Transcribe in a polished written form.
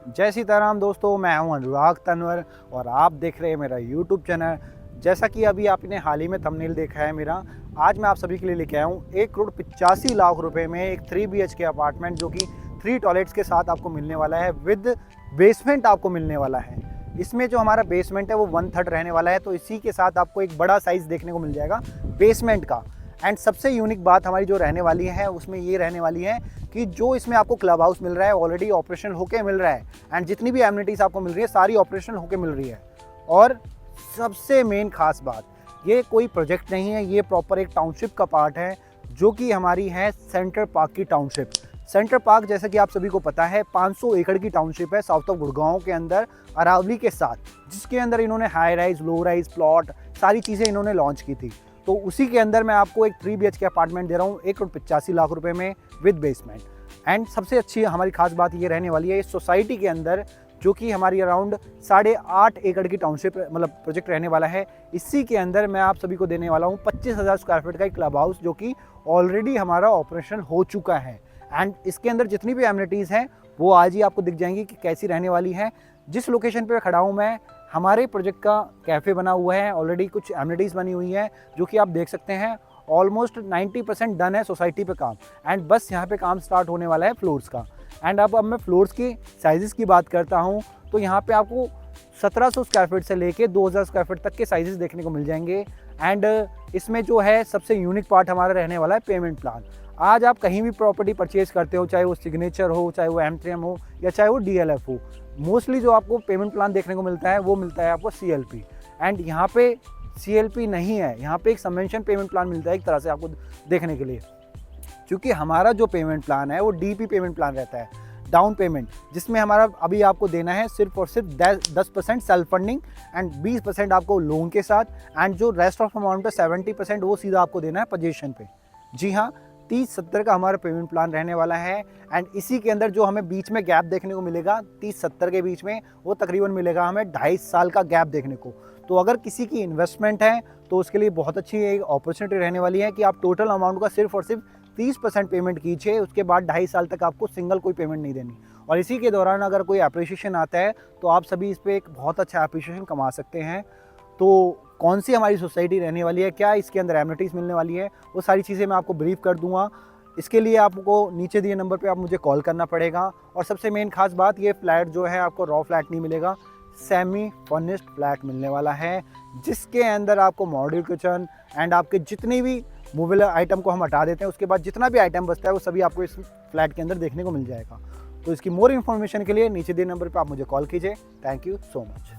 जय सीताराम दोस्तों, मैं हूं अनुराग तनवर और आप देख रहे हैं मेरा यूट्यूब चैनल। जैसा कि अभी आपने हाल ही में थंबनेल देखा है मेरा, आज मैं आप सभी के लिए लेके आया हूं 1,85,00,000 रुपए में एक 3 BHK अपार्टमेंट जो कि 3 टॉयलेट्स के साथ आपको मिलने वाला है, विद बेसमेंट आपको मिलने वाला है। इसमें जो हमारा बेसमेंट है वो 1/3 रहने वाला है, तो इसी के साथ आपको एक बड़ा साइज़ देखने को मिल जाएगा बेसमेंट का। एंड सबसे यूनिक बात हमारी जो रहने वाली है उसमें ये रहने वाली है कि जो इसमें आपको क्लब हाउस मिल रहा है ऑलरेडी ऑपरेशन होके मिल रहा है, एंड जितनी भी एमिनिटीज़ आपको मिल रही है सारी ऑपरेशन होके मिल रही है। और सबसे मेन खास बात, ये कोई प्रोजेक्ट नहीं है, ये प्रॉपर एक टाउनशिप का पार्ट है जो कि हमारी है सेंटर पार्क की टाउनशिप। सेंटर पार्क जैसा कि आप सभी को पता है 500 एकड़ की टाउनशिप है साउथ ऑफ गुड़गांव के अंदर अरावली के साथ, जिसके अंदर इन्होंने high rise, low rise, plot सारी चीज़ें इन्होंने लॉन्च की थी। तो उसी के अंदर मैं आपको एक 3 BHK अपार्टमेंट दे रहा हूँ 1,85,00,000 रुपए में विद बेसमेंट। एंड सबसे अच्छी हमारी खास बात ये रहने वाली है इस सोसाइटी के अंदर, जो कि हमारी अराउंड 8.5 एकड़ की टाउनशिप मतलब प्रोजेक्ट रहने वाला है। इसी के अंदर मैं आप सभी को देने वाला हूँ 25,000 स्क्वायर फीट का एक क्लब हाउस जो कि ऑलरेडी हमारा ऑपरेशन हो चुका है। एंड इसके अंदर जितनी भी एमिनिटीज़ हैं वो आज ही आपको दिख जाएंगी कि कैसी रहने वाली है। जिस लोकेशन पे खड़ा हूँ मैं, हमारे प्रोजेक्ट का कैफ़े बना हुआ है, ऑलरेडी कुछ एमिनिटीज़ बनी हुई हैं जो कि आप देख सकते हैं। ऑलमोस्ट 90% डन है सोसाइटी पे काम, एंड बस यहाँ पे काम स्टार्ट होने वाला है फ्लोर्स का। एंड अब मैं फ्लोर्स की साइज़ की बात करता हूँ तो यहाँ पे आपको 1700 स्क्वायर फीट से लेके 2000 स्क्वायर फीट तक के साइजेस देखने को मिल जाएंगे। एंड इसमें जो है सबसे यूनिक पार्ट हमारा रहने वाला है पेमेंट प्लान। आज आप कहीं भी प्रॉपर्टी परचेज करते हो, चाहे वो सिग्नेचर हो, चाहे वो M3M हो या चाहे वो DLF हो, मोस्टली जो आपको पेमेंट प्लान देखने को मिलता है वो मिलता है आपको CLP। एंड यहाँ पे CLP नहीं है, यहाँ पे एक सबवेंशन पेमेंट प्लान मिलता है एक तरह से आपको देखने के लिए, क्योंकि हमारा जो पेमेंट प्लान है वो DP पेमेंट प्लान रहता है, डाउन पेमेंट, जिसमें हमारा अभी आपको देना है सिर्फ और सिर्फ 10% सेल्फ फंडिंग एंड 20% आपको लोन के साथ, एंड जो रेस्ट ऑफ अमाउंट है 70% वो सीधा आपको देना है पोजीशन पे। जी हाँ, 30-70 का हमारा पेमेंट प्लान रहने वाला है। एंड इसी के अंदर जो हमें बीच में गैप देखने को मिलेगा 30-70 के बीच में, वो तकरीबन मिलेगा हमें 2.5 साल का गैप देखने को। तो अगर किसी की इन्वेस्टमेंट है तो उसके लिए बहुत अच्छी एक अपॉर्चुनिटी रहने वाली है कि आप टोटल अमाउंट का सिर्फ और सिर्फ 30% पेमेंट कीजिए, उसके बाद 2.5 साल तक आपको सिंगल कोई पेमेंट नहीं देनी। और इसी के दौरान अगर कोई अप्रिशिएशन आता है तो आप सभी इस पर एक बहुत अच्छा अप्रिशिएशन कमा सकते हैं। तो कौन सी हमारी सोसाइटी रहने वाली है, क्या इसके अंदर एमिनिटीज़ मिलने वाली है, वो सारी चीज़ें मैं आपको ब्रीफ कर दूंगा। इसके लिए आपको नीचे दिए नंबर पे आप मुझे कॉल करना पड़ेगा। और सबसे मेन खास बात, ये फ्लैट जो है आपको रॉ फ्लैट नहीं मिलेगा, सेमी फर्निश्ड फ्लैट मिलने वाला है, जिसके अंदर आपको मॉड्यूलर किचन एंड आपके जितनी भी मूवेबल आइटम को हम हटा देते हैं, उसके बाद जितना भी आइटम बचता है वो सभी आपको इस फ्लैट के अंदर देखने को मिल जाएगा। तो इसकी मोर इन्फॉर्मेशन के लिए नीचे दिए नंबर पर आप मुझे कॉल कीजिए। Thank you so much.